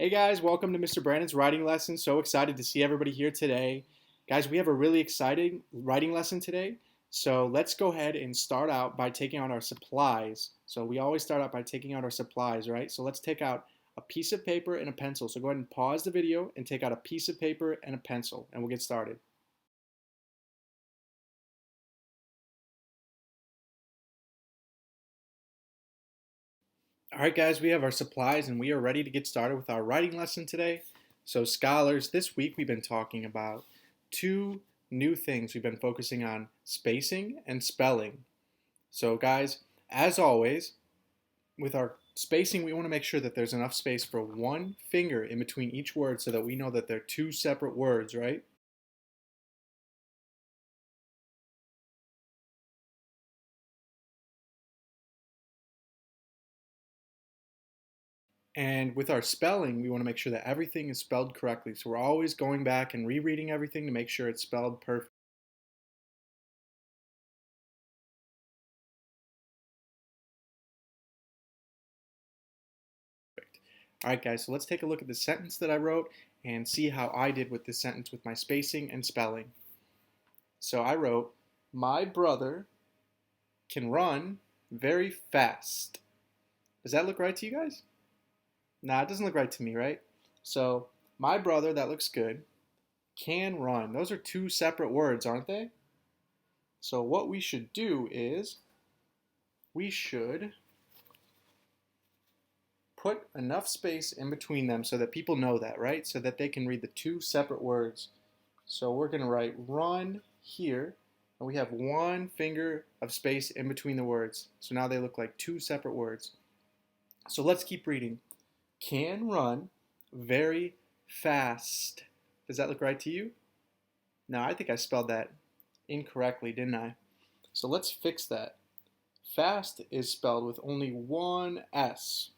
Hey guys, welcome to Mr. Brandon's writing lesson. So excited to see everybody here today. Guys, we have a really exciting writing lesson today. So let's go ahead and start out by taking out our supplies. So we always start out by taking out our supplies, right? So let's take out a piece of paper and a pencil. So go ahead and pause the video and take out a piece of paper and a pencil, and we'll get started. All right, guys, we have our supplies and we are ready to get started with our writing lesson today. So, scholars, this week we've been talking about two new things. We've been focusing on spacing and spelling. So, guys, as always, with our spacing, we want to make sure that there's enough space for one finger in between each word so that we know that they're two separate words, right? And with our spelling, we want to make sure that everything is spelled correctly. So, we're always going back and rereading everything to make sure it's spelled perfect. All right, guys, so let's take a look at the sentence that I wrote and see how I did with this sentence with my spacing and spelling. So I wrote, my brother can run very fast. Does that look right to you guys? Nah, it doesn't look right to me, right? So my brother, that looks good, can run. Those are two separate words, aren't they? So what we should do is we should put enough space in between them so that people know that, right? So that they can read the two separate words. So we're going to write run here, and we have one finger of space in between the words. So now they look like two separate words. So let's keep reading. Can run very fast. Does that look right to you? No, I think I spelled that incorrectly, didn't I? So let's fix that. Fast is spelled with only one S.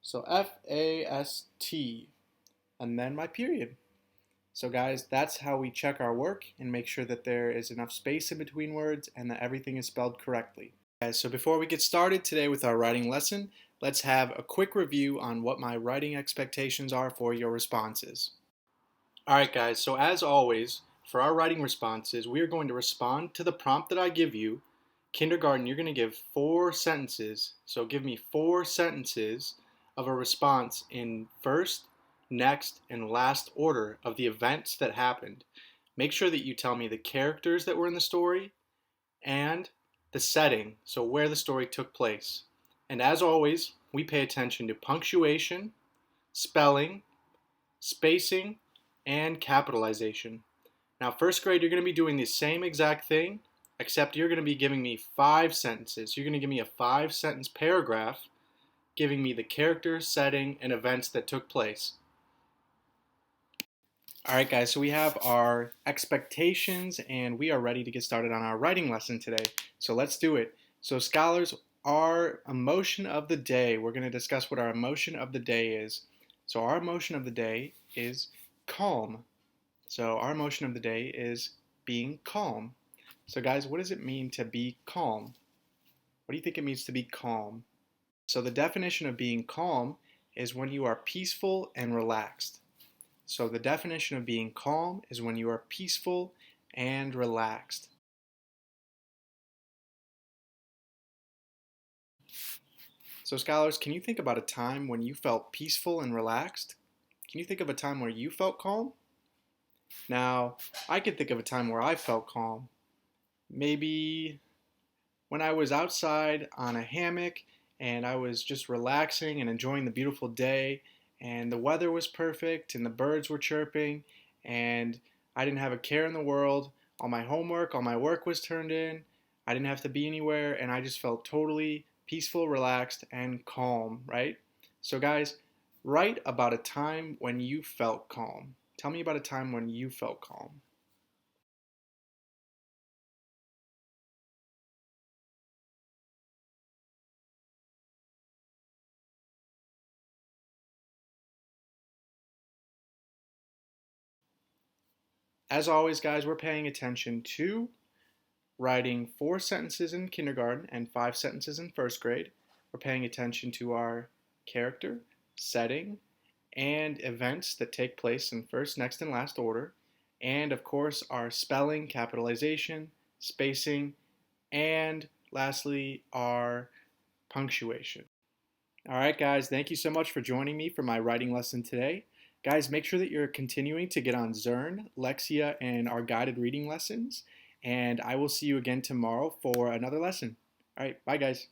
So F-A-S-T, and then my period. So guys, that's how we check our work and make sure that there is enough space in between words and that everything is spelled correctly. Guys, so before we get started today with our writing lesson, let's have a quick review on what my writing expectations are for your responses. Alright guys, so as always, for our writing responses, we are going to respond to the prompt that I give you. Kindergarten, you're going to give 4 sentences. So give me 4 sentences of a response in first, next, and last order of the events that happened. Make sure that you tell me the characters that were in the story and the setting, so where the story took place. And as always, we pay attention to punctuation, spelling, spacing, and capitalization. Now, first grade, you're going to be doing the same exact thing, except you're going to be giving me 5 sentences. You're going to give me a 5-sentence paragraph giving me the character, setting, and events that took place. Alright guys, so we have our expectations and we are ready to get started on our writing lesson today. So let's do it. So scholars, our emotion of the day, we're going to discuss what our emotion of the day is. So our emotion of the day is calm. So our emotion of the day is being calm. So guys, what does it mean to be calm? What do you think it means to be calm? So the definition of being calm is when you are peaceful and relaxed. So the definition of being calm is when you are peaceful and relaxed. So scholars, can you think about a time when you felt peaceful and relaxed? Can you think of a time where you felt calm? Now, I can think of a time where I felt calm. Maybe when I was outside on a hammock and I was just relaxing and enjoying the beautiful day, and the weather was perfect and the birds were chirping, and I didn't have a care in the world. All my homework, all my work was turned in. I didn't have to be anywhere, and I just felt totally peaceful, relaxed, and calm, right? So guys, write about a time when you felt calm. Tell me about a time when you felt calm. As always, guys, we're paying attention to writing 4 sentences in kindergarten and 5 sentences in first grade. We're paying attention to our character, setting, and events that take place in first, next, and last order, and of course our spelling, capitalization, spacing, and lastly our punctuation. All right, guys, thank you so much for joining me for my writing lesson today. Guys, make sure that you're continuing to get on Zern, Lexia, and our guided reading lessons, and I will see you again tomorrow for another lesson. All right, bye, guys.